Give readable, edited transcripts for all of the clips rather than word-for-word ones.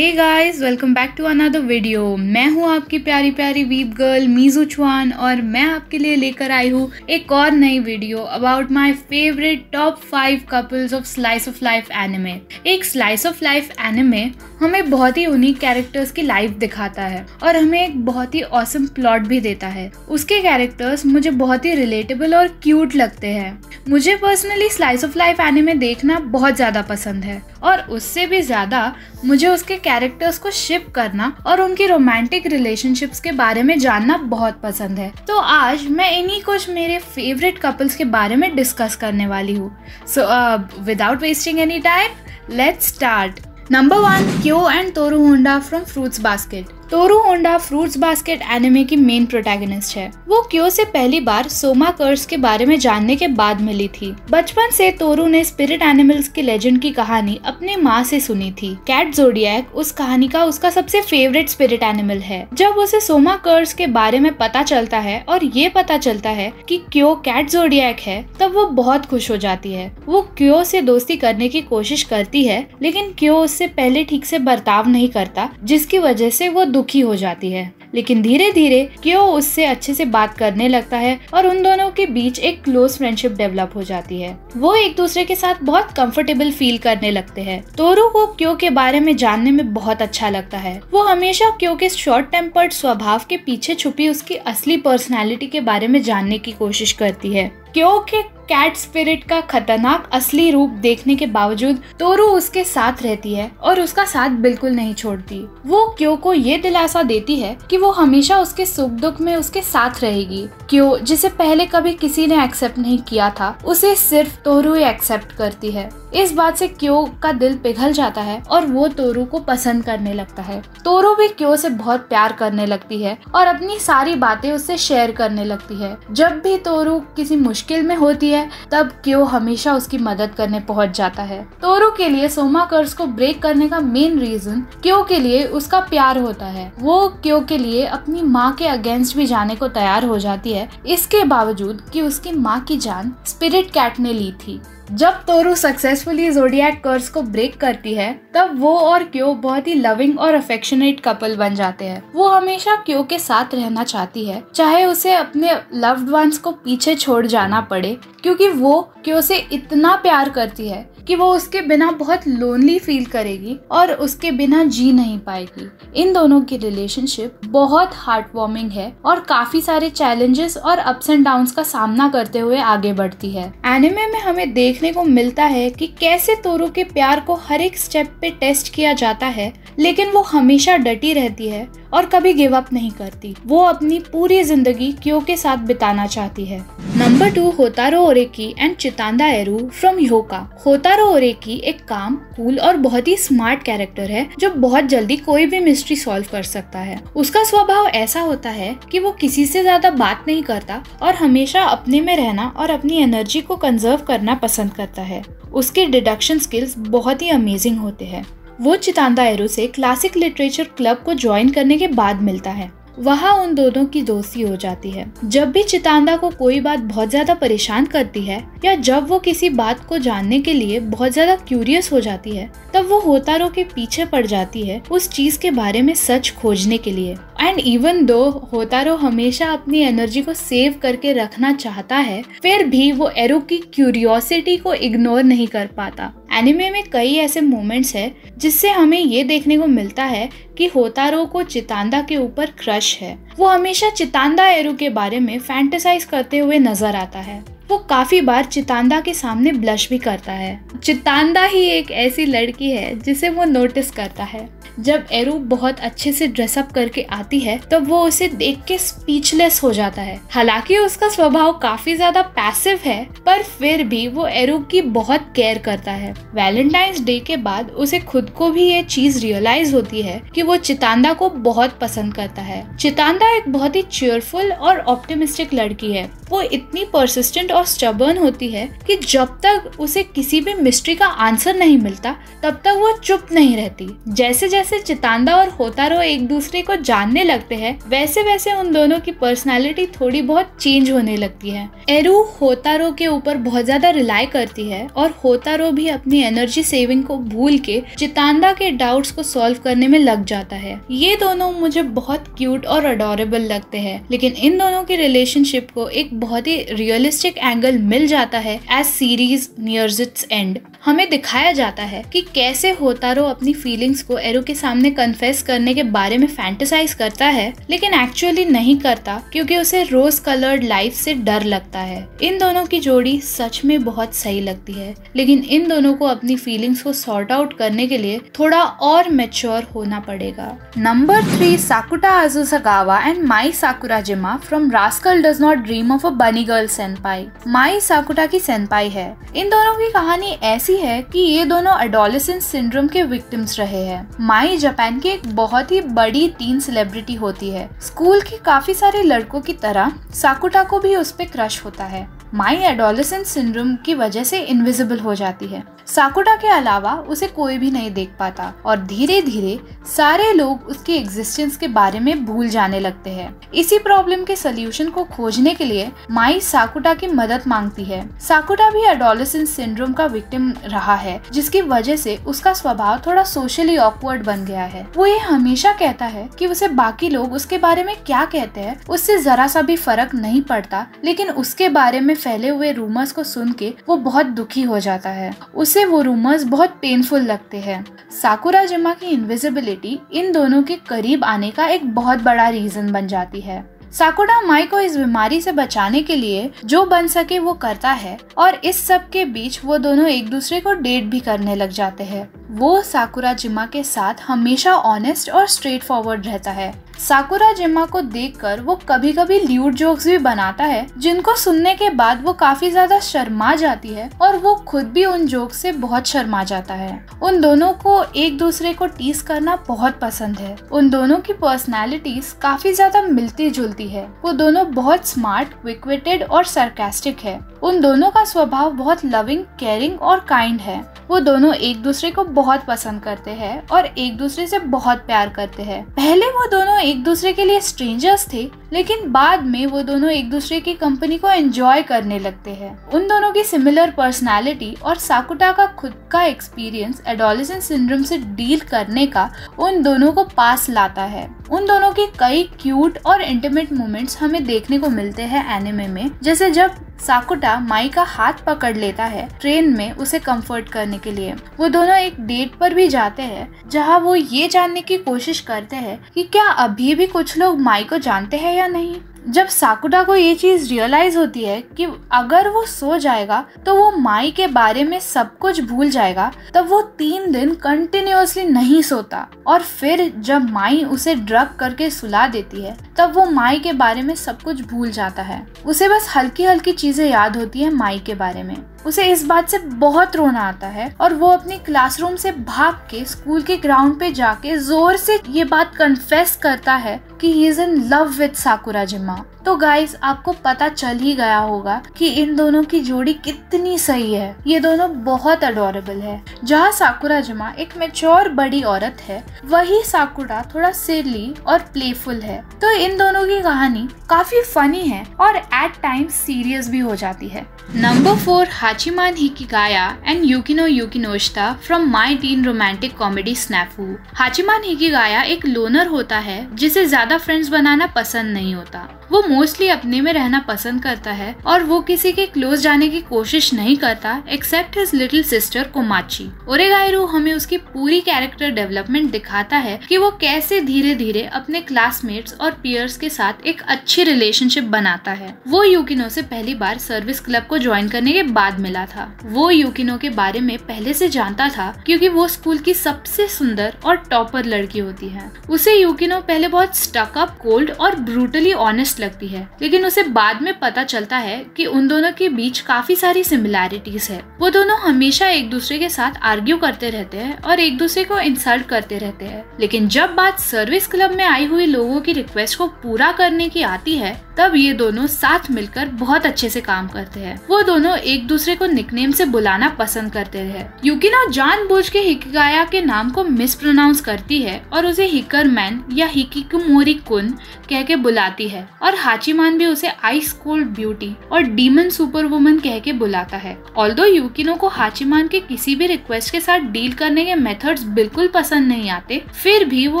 Hey guys, welcome back to another video. मैं हूँ आपकी प्यारी प्यारी वीप गर्ल मीजू चुआन और मैं आपके लिए लेकर आई हूँ एक और नई video about my favourite top 5 couples of slice of life anime. एक स्लाइस ऑफ लाइफ एनिमे हमें बहुत ही यूनिक कैरेक्टर्स की लाइफ दिखाता है और हमें एक बहुत ही ऑसम प्लॉट भी देता है। उसके कैरेक्टर्स मुझे बहुत ही रिलेटेबल और क्यूट लगते हैं। मुझे personally slice of life anime देखना बहुत ज़्यादा पसंद है और उससे भी ज़्यादा मुझे उसके कैरेक्टर्स को शिप करना और उनकी रोमांटिक रिलेशनशिप्स के बारे में जानना बहुत पसंद है। तो आज मैं इन्हीं कुछ मेरे फेवरेट कपल्स के बारे में डिस्कस करने वाली हूँ। So without wasting any time, let's start. Number 1, Kyo and Toru Honda from Fruits Basket. Toru Honda Fruits Basket anime की मेन प्रोटैगनिस्ट है। वो क्यो से पहली बार सोमा कर्स के बारे में जानने के बाद मिली थी। बचपन से तोरू ने स्पिरिट एनिमल्स की लेजेंड की कहानी अपनी माँ से सुनी थी। कैट ज़ोडिएक उस कहानी का उसका सबसे फेवरेट स्पिरिट एनिमल है। जब उसे सोमा कर्स के बारे में पता चलता है और ये पता चलता है कि क्यो कैट ज़ोडिएक है, तब वो बहुत खुश हो जाती है। वो क्यो से दोस्ती करने की कोशिश करती है, लेकिन क्यो उससे पहले ठीक से बर्ताव नहीं करता, जिसकी वजह से वो दुखी हो जाती है। लेकिन धीरे धीरे क्यो उससे अच्छे से बात करने लगता है और उन दोनों के बीच एक क्लोज फ्रेंडशिप डेवलप हो जाती है। वो एक दूसरे के साथ बहुत कंफर्टेबल फील करने लगते हैं। तोरू को क्यो के बारे में जानने में बहुत अच्छा लगता है। वो हमेशा क्यो के शॉर्ट टेम्पर्ड स्वभाव के पीछे छुपी उसकी असली पर्सनैलिटी के बारे में जानने की कोशिश करती है। क्यो के कैट स्पिरिट का खतरनाक असली रूप देखने के बावजूद तोरू उसके साथ रहती है और उसका साथ बिल्कुल नहीं छोड़ती। वो क्यो को ये दिलासा देती है कि वो हमेशा उसके सुख दुख में उसके साथ रहेगी। क्यो, जिसे पहले कभी किसी ने एक्सेप्ट नहीं किया था, उसे सिर्फ तोरू ही एक्सेप्ट करती है। इस बात से क्यो का दिल पिघल जाता है और वो तोरू को पसंद करने लगता है। तोरू भी क्यो से बहुत प्यार करने लगती है और अपनी सारी बातें उससे शेयर करने लगती है। जब भी तोरू किसी मुश्किल में होती है, तब क्यो हमेशा उसकी मदद करने पहुंच जाता है। तोरू के लिए सोमा कर्स को ब्रेक करने का मेन रीजन क्यो के लिए उसका प्यार होता है। वो क्यो के लिए अपनी माँ के अगेंस्ट भी जाने को तैयार हो जाती है, इसके बावजूद कि उसकी माँ की जान स्पिरिट कैट ने ली थी। जब तोरू सक्सेसफुली ज़ोडिएक कर्स को ब्रेक करती है, तब वो और क्यो बहुत ही लविंग और अफेक्शनेट कपल बन जाते हैं। वो हमेशा क्यो के साथ रहना चाहती है, चाहे उसे अपने लव्ड वंस को पीछे छोड़ जाना पड़े, क्योंकि वो क्यो से इतना प्यार करती है कि वो उसके बिना बहुत लोनली फील करेगी और उसके बिना जी नहीं पाएगी। इन दोनों की रिलेशनशिप बहुत हार्ट वार्मिंग है और काफी सारे चैलेंजेस और अप्स एंड डाउन्स का सामना करते हुए आगे बढ़ती है। एनिमे में हमें देखने को मिलता है कि कैसे तोरू के प्यार को हर एक स्टेप पे टेस्ट किया जाता है, लेकिन वो हमेशा डटी रहती है और कभी गिव अप नहीं करती। वो अपनी पूरी जिंदगी क्यो के साथ बिताना चाहती है। नंबर 2, होतारो ओरेकी एंड चितांदा एरू फ्रॉम योका। होतारो ओरेकी एक काम, कूल और बहुत ही स्मार्ट कैरेक्टर है जो बहुत जल्दी कोई भी मिस्ट्री सॉल्व कर सकता है। उसका स्वभाव ऐसा होता है कि वो किसी से ज्यादा बात नहीं करता और हमेशा अपने में रहना और अपनी एनर्जी को कंजर्व करना पसंद करता है। उसके डिडक्शन स्किल्स बहुत ही अमेजिंग होते हैं। वो चितांदा एरू से क्लासिक लिटरेचर क्लब को ज्वाइन करने के बाद मिलता है। वहाँ उन दोनों की दोस्ती हो जाती है। जब भी चितांदा को कोई बात बहुत ज्यादा परेशान करती है या जब वो किसी बात को जानने के लिए बहुत ज्यादा क्यूरियस हो जाती है, तब वो होतारो के पीछे पड़ जाती है उस चीज के बारे में सच खोजने के लिए। एंड इवन दो होतारो हमेशा अपनी एनर्जी को सेव करके रखना चाहता है, फिर भी वो एरू की क्यूरियोसिटी को इग्नोर नहीं कर पाता। एनिमे में कई ऐसे मोमेंट्स हैं जिससे हमें ये देखने को मिलता है कि होतारो को चितांदा के ऊपर क्रश है। वो हमेशा चितांदा एरू के बारे में फैंटेसाइज करते हुए नजर आता है। वो काफी बार चितांदा के सामने ब्लश भी करता है। चितांदा ही एक ऐसी लड़की है जिसे वो नोटिस करता है। जब एरू बहुत अच्छे से ड्रेसअप करके आती है, तब वो उसे देख के स्पीचलेस हो जाता है। हालांकि उसका स्वभाव काफी ज्यादा पैसिव है, पर फिर भी वो एरू की बहुत केयर करता है। वैलेंटाइंस डे के बाद उसे खुद को भी ये चीज रियलाइज होती है कि वो चितांदा को बहुत पसंद करता है। चितांदा एक बहुत ही चीयरफुल और ऑप्टिमिस्टिक लड़की है। वो इतनी परसिस्टेंट और स्टबर्न होती है कि जब तक उसे किसी भी मिस्ट्री का आंसर नहीं मिलता, तब तक वो चुप नहीं रहती। जैसे जैसे जैसे चितांदा और होतारो एक दूसरे को जानने लगते हैं, वैसे वैसे उन दोनों की पर्सनालिटी थोड़ी बहुत चेंज होने लगती है। एरू होतारो के ऊपर बहुत ज्यादा रिलाई करती है और होतारो भी अपनी एनर्जी सेविंग को भूल के चितांदा के डाउट्स को सॉल्व करने में लग जाता है। ये दोनों मुझे बहुत क्यूट और अडोरेबल लगते हैं, लेकिन इन दोनों की रिलेशनशिप को एक बहुत ही रियलिस्टिक एंगल मिल जाता है as series nears its end. हमें दिखाया जाता है कि कैसे होतारो अपनी फीलिंग्स को एरू के सामने कन्फेस करने के बारे में फैंटेसाइज करता है, लेकिन एक्चुअली नहीं करता क्योंकि उसे रोज कलर्ड लाइफ से डर लगता है। इन दोनों की जोड़ी सच में बहुत सही लगती है, लेकिन इन दोनों को अपनी फीलिंग्स को सॉर्ट आउट करने के लिए थोड़ा और मैच्योर होना पड़ेगा। Number 3, Sakuta Azusagawa and Mai Sakurajima from Rascal Does Not Dream of a Bunny Girl सेनपाई। माई साकुटा की सेनपाई है। इन दोनों की कहानी ऐसी है कि ये दोनों एडोलेसेंस सिंड्रोम के विक्टिम्स रहे हैं। माई जापान की एक बहुत ही बड़ी टीन सेलिब्रिटी होती है। स्कूल के काफी सारे लड़कों की तरह साकुटा को भी उस पे क्रश होता है। माई एडोलेसेंस सिंड्रोम की वजह से इनविजिबल हो जाती है। साकुटा के अलावा उसे कोई भी नहीं देख पाता और धीरे धीरे सारे लोग उसके एग्जिस्टेंस के बारे में भूल जाने लगते हैं। इसी प्रॉब्लम के सलूशन को खोजने के लिए माई साकुटा की मदद मांगती है। साकुटा भी एडोलेसेंस सिंड्रोम का विक्टिम रहा है, जिसकी वजह से उसका स्वभाव थोड़ा सोशली ऑकवर्ड बन गया है। वो ये हमेशा कहता है कि उसे बाकी लोग उसके बारे में क्या कहते हैं उससे जरा सा भी फर्क नहीं पड़ता, लेकिन उसके बारे में फैले हुए रूमर्स को सुन के वो बहुत दुखी हो जाता है। उसे वो रूमर्स बहुत पेनफुल लगते हैं। साकुराजिमा की इनविजिबिलिटी इन दोनों के करीब आने का एक बहुत बड़ा रीजन बन जाती है। साकुटा माई को इस बीमारी से बचाने के लिए जो बन सके वो करता है और इस सब के बीच वो दोनों एक दूसरे को डेट भी करने लग जाते हैं। वो साकुराजिमा के साथ हमेशा ऑनेस्ट और स्ट्रेट फॉरवर्ड रहता है। साकुराजिमा को देखकर वो कभी कभी ल्यूड जोक्स भी बनाता है, जिनको सुनने के बाद वो काफी ज्यादा शर्मा जाती है और वो खुद भी उन जोक्स से बहुत शर्मा जाता है। उन दोनों को एक दूसरे को टीज करना बहुत पसंद है। उन दोनों की पर्सनैलिटीज काफी ज्यादा मिलती जुलती है। वो दोनों बहुत स्मार्ट, क्विक विटेड और सरकास्टिक है। उन दोनों का स्वभाव बहुत लविंग, केयरिंग और काइंड है। वो दोनों एक दूसरे को बहुत पसंद करते हैं और एक दूसरे से बहुत प्यार करते हैं। पहले वो दोनों एक दूसरे के लिए स्ट्रेंजर्स थे, लेकिन बाद में वो दोनों एक दूसरे की कंपनी को एंजॉय करने लगते हैं। उन दोनों की सिमिलर पर्सनालिटी और साकुटा का खुद का एक्सपीरियंस एडोलेसेंस सिंड्रोम से डील करने का उन दोनों को पास लाता है। उन दोनों के कई क्यूट और इंटीमेट मोमेंट्स हमें देखने को मिलते हैं एनिमे में, जैसे जब साकुटा माई का हाथ पकड़ लेता है ट्रेन में उसे कंफर्ट करने के लिए। वो दोनों एक डेट पर भी जाते हैं जहां वो ये जानने की कोशिश करते हैं कि क्या अभी भी कुछ लोग माई को जानते हैं या नहीं। जब साकुटा को ये चीज रियलाइज होती है कि अगर वो सो जाएगा तो वो माई के बारे में सब कुछ भूल जाएगा, तब वो 3 दिन कंटिन्यूअसली नहीं सोता और फिर जब माई उसे ड्रग करके सुला देती है तब वो माई के बारे में सब कुछ भूल जाता है। उसे बस हल्की हल्की चीजें याद होती है माई के बारे में। उसे इस बात से बहुत रोना आता है और वो अपनी क्लासरूम से भाग के स्कूल के ग्राउंड पे जाके जोर से ये बात कन्फेस करता है कि he is in love with Sakurajima. तो गाइस, आपको पता चल ही गया होगा कि इन दोनों की जोड़ी कितनी सही है। ये दोनों बहुत अडोरेबल है। जहाँ साकुराजिमा एक मैच्योर बड़ी औरत है, वही साकुटा थोड़ा सिली और प्लेफुल है। तो इन दोनों की कहानी काफी फनी है और एट टाइम्स सीरियस भी हो जाती है। Number 4, Hachiman Hikigaya and Yukino Yukinoshita from My Teen Romantic Comedy SNAFU. Hachiman Hikigaya एक लोनर होता है जिसे ज्यादा फ्रेंड्स बनाना पसंद नहीं होता। वो मोस्टली अपने में रहना पसंद करता है और वो किसी के क्लोज जाने की कोशिश नहीं करता एक्सेप्ट हिज लिटिल सिस्टर कोमाची। ओरेगाइरो हमें उसकी पूरी कैरेक्टर डेवलपमेंट दिखाता है कि वो कैसे धीरे धीरे अपने क्लासमेट्स और पीयर्स के साथ एक अच्छी रिलेशनशिप बनाता है। वो युकिनो से पहली बार सर्विस क्लब को ज्वाइन करने के बाद मिला था। वो युकिनो के बारे में पहले से जानता था क्योंकि वो स्कूल की सबसे सुंदर और टॉपर लड़की होती है। उसे युकिनो पहले बहुत स्टक अप, कोल्ड और ब्रूटली ऑनेस्ट लगती करती है, लेकिन उसे बाद में पता चलता है कि उन दोनों के बीच काफी सारी सिमिलैरिटीज है। वो दोनों हमेशा एक दूसरे के साथ आर्ग्यू करते रहते हैं और एक दूसरे को इंसल्ट करते रहते हैं, लेकिन जब बात सर्विस क्लब में आई हुई लोगों की रिक्वेस्ट को पूरा करने की आती है तब ये दोनों साथ मिलकर बहुत अच्छे से काम करते हैं। वो दोनों एक दूसरे को निकनेम से बुलाना पसंद करते हैं। यूकिनो जानबूझ के हिकिगाया के नाम को मिस प्रोनाउंस करती है और उसे हिकरमैन या हिकिकोमोरी कुन कह के बुलाती है, और हाचीमान भी उसे आइस कोल्ड ब्यूटी और डीमन सुपरवुमन कह के बुलाता है। ऑल्दो यूकिनो को हाचीमान के किसी भी रिक्वेस्ट के साथ डील करने के मेथड्स बिल्कुल पसंद नहीं आते, फिर भी वो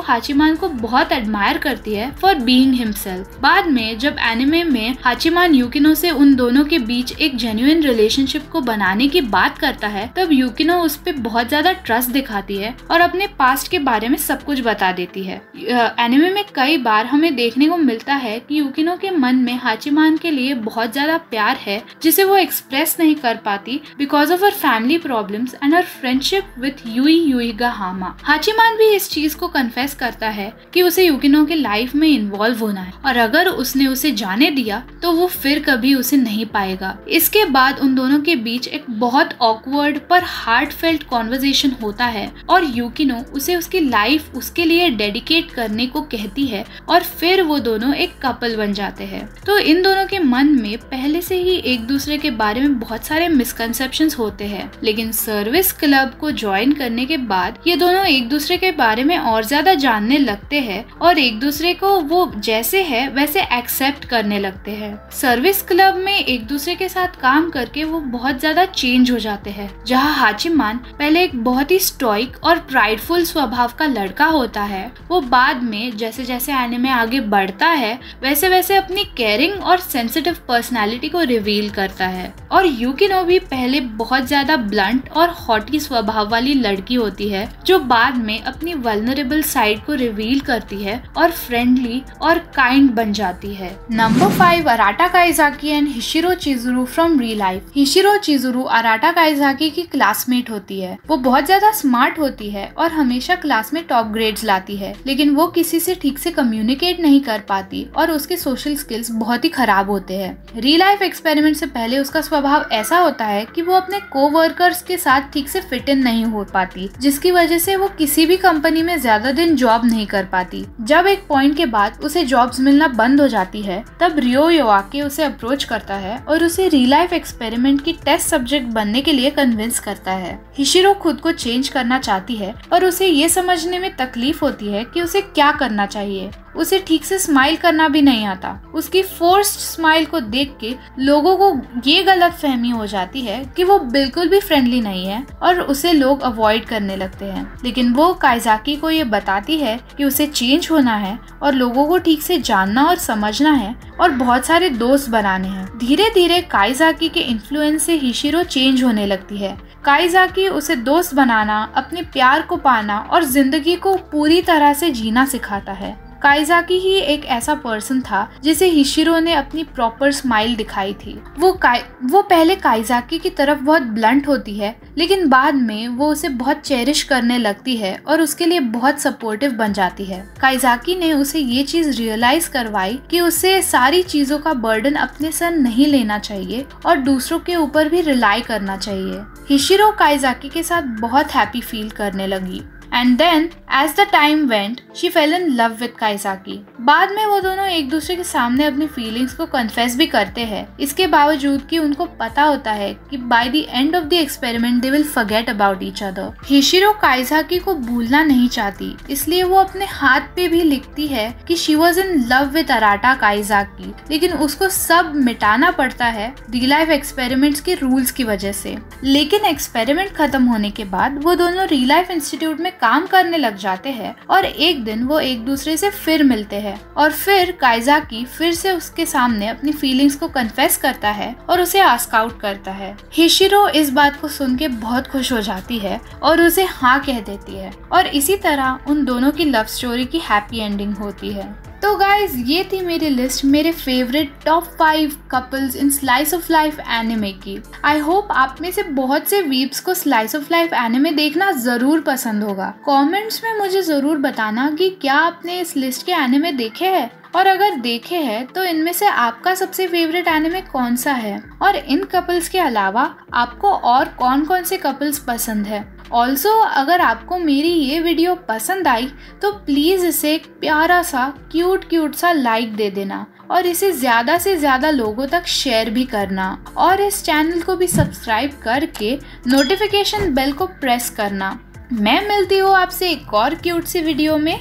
हाचीमान को बहुत एडमायर करती है फॉर बीइंग हिमसेल्फ। बाद में जब एनिमे में हाचीमान यूकिनो से उन दोनों के बीच एक जेन्युइन रिलेशनशिप को बनाने की बात करता है तब यूकिनो उस पे बहुत ज्यादा ट्रस्ट दिखाती है और अपने पास्ट के बारे में सब कुछ बता देती है। एनिमे में कई बार हमें देखने को मिलता है कि यूकिनो के मन में हाचीमान के लिए बहुत ज्यादा प्यार है जिसे वो एक्सप्रेस नहीं कर पाती because of her family problems and her friendship with Yui Yuigahama. Hachiman भी इस चीज को कन्फेस करता है कि उसे यूकिनो के लाइफ में इन्वॉल्व होना है और अगर उसने उसे जाने दिया तो वो फिर कभी उसे नहीं पाएगा। इसके बाद उन दोनों के बीच एक बहुत ऑकवर्ड पर हार्टफेल्ट कॉन्वर्सेशन होता है और यूकिनो उसे उसकी लाइफ उसके लिए डेडिकेट करने को कहती है और फिर वो दोनों एक कपल बन जाते हैं। तो इन दोनों के मन में पहले से ही एक दूसरे के बारे में बहुत सारे मिसकंसेप्शंस होते हैं, लेकिन सर्विस क्लब को ज्वाइन करने के बाद ये दोनों एक दूसरे के बारे में और ज्यादा जानने लगते हैं और एक दूसरे को वो जैसे है वैसे एक्सेप्ट करने लगते हैं। सर्विस क्लब में एक दूसरे के साथ काम करके वो बहुत ज्यादा चेंज हो जाते हैं। जहाँ हाचीमान पहले एक बहुत ही स्टोइक और प्राइडफुल स्वभाव का लड़का होता है, वो बाद में जैसे जैसे एनिमे आगे बढ़ता है वैसे वैसे अपनी केयरिंग और सेंसिटिव पर्सनालिटी को रिवील करता है। और यूकिनो भी पहले बहुत ज्यादा ब्लंट और हॉटी स्वभाव वाली लड़की होती है जो बाद में अपनी वल्नरेबल साइड को रिवील करती है और फ्रेंडली और काइंड बन जाती है। Number 5, Arata Kaizaki and Hishiro Chizuru from Real Life. Hishiro Chizuru Arata Kaizaki की क्लासमेट होती है। वो बहुत ज्यादा स्मार्ट होती है और हमेशा क्लास में टॉप ग्रेड्स लाती है, लेकिन वो किसी से ठीक से कम्युनिकेट नहीं कर पाती और उसके सोशल स्किल्स बहुत ही खराब होते हैं। रियल लाइफ एक्सपेरिमेंट से पहले उसका स्वभाव ऐसा होता है कि वो अपने कोवर्कर्स के साथ ठीक से फिट इन नहीं हो पाती, जिसकी वजह से वो किसी भी कंपनी में ज्यादा दिन जॉब नहीं कर पाती। जब एक पॉइंट के बाद उसे जॉब्स मिलना बंद हो जाती है तब रियो योआके उसे अप्रोच करता है और उसे रियल लाइफ एक्सपेरिमेंट की टेस्ट सब्जेक्ट बनने के लिए कन्विंस करता है। हिशिरो खुद को चेंज करना चाहती है पर उसे ये समझने में तकलीफ होती है कि उसे क्या करना चाहिए। उसे ठीक से स्माइल करना भी नहीं आता। उसकी फोर्स्ड स्माइल को देख के लोगों को ये गलत फहमी हो जाती है कि वो बिल्कुल भी फ्रेंडली नहीं है और उसे लोग अवॉइड करने लगते हैं, लेकिन वो काइजाकी को ये बताती है कि उसे चेंज होना है और लोगों को ठीक से जानना और समझना है और बहुत सारे दोस्त बनाने हैं। धीरे धीरे काइजाकी के इन्फ्लुएंस से हिशिरो चेंज होने लगती है। काइजाकी उसे दोस्त बनाना, अपने प्यार को पाना और जिंदगी को पूरी तरह से जीना सिखाता है। काइजाकी ही एक ऐसा पर्सन था जिसे हिशिरो ने अपनी प्रॉपर स्माइल दिखाई थी। वो पहले काइजाकी की तरफ बहुत ब्लंट होती है, लेकिन बाद में वो उसे बहुत चेरिश करने लगती है और उसके लिए बहुत सपोर्टिव बन जाती है। काइजाकी ने उसे ये चीज रियलाइज करवाई कि उसे सारी चीजों का बर्डन अपने सर नहीं लेना चाहिए और दूसरों के ऊपर भी रिलाई करना चाहिए। हिशिरो काइजाकी के साथ बहुत हैप्पी फील करने लगी। And then, as the time went, she fell in love with काइजाकी। बाद में वो दोनों एक दूसरे के सामने अपनी फीलिंग्स को कन्फेस भी करते हैं, इसके बावजूद कि उनको पता होता है कि by the end of the experiment they will forget about each other। हिशिरो काइजाकी को भूलना नहीं चाहती, इसलिए वो अपने हाथ पे भी लिखती है कि she was in love with अराटा काइजाकी, लेकिन उसको सब मिटाना पड़ता है रियल लाइफ एक्सपेरिमेंट्स के रूल्स की वजह से। लेकिन एक्सपेरिमेंट खत्म होने के बाद वो दोनों रियल लाइफ इंस्टीट्यूट में काम करने लग जाते हैं और एक दिन वो एक दूसरे से फिर मिलते हैं और फिर काइजाकी फिर से उसके सामने अपनी फीलिंग्स को कन्फेस करता है और उसे आस्क आउट करता है। हिशिरो इस बात को सुन के बहुत खुश हो जाती है और उसे हाँ कह देती है और इसी तरह उन दोनों की लव स्टोरी की हैप्पी एंडिंग होती है। तो गाइज ये थी मेरी लिस्ट मेरे favourite top 5 couples in slice of life anime की। आई होप आप में से बहुत से वीप्स को स्लाइस ऑफ लाइफ एनिमे देखना जरूर पसंद होगा। कमेंट्स में मुझे जरूर बताना कि क्या आपने इस लिस्ट के एनिमे देखे हैं और अगर देखे हैं तो इनमें से आपका सबसे फेवरेट एनिमे कौन सा है, और इन कपल्स के अलावा आपको और कौन कौन से कपल्स पसंद है। ऑल्सो अगर आपको मेरी ये वीडियो पसंद आई तो प्लीज़ इसे एक प्यारा सा क्यूट सा लाइक दे देना और इसे ज़्यादा से ज़्यादा लोगों तक शेयर भी करना, और इस चैनल को भी सब्सक्राइब करके नोटिफिकेशन बेल को प्रेस करना। मैं मिलती हूँ आपसे एक और क्यूट सी वीडियो में,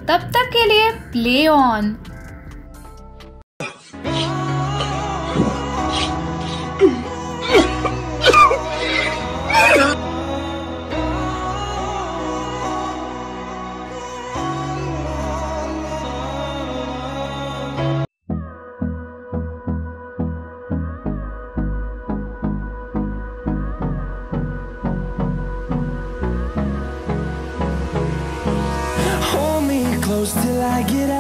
तब तक के लिए play on. Hold me close till I get out.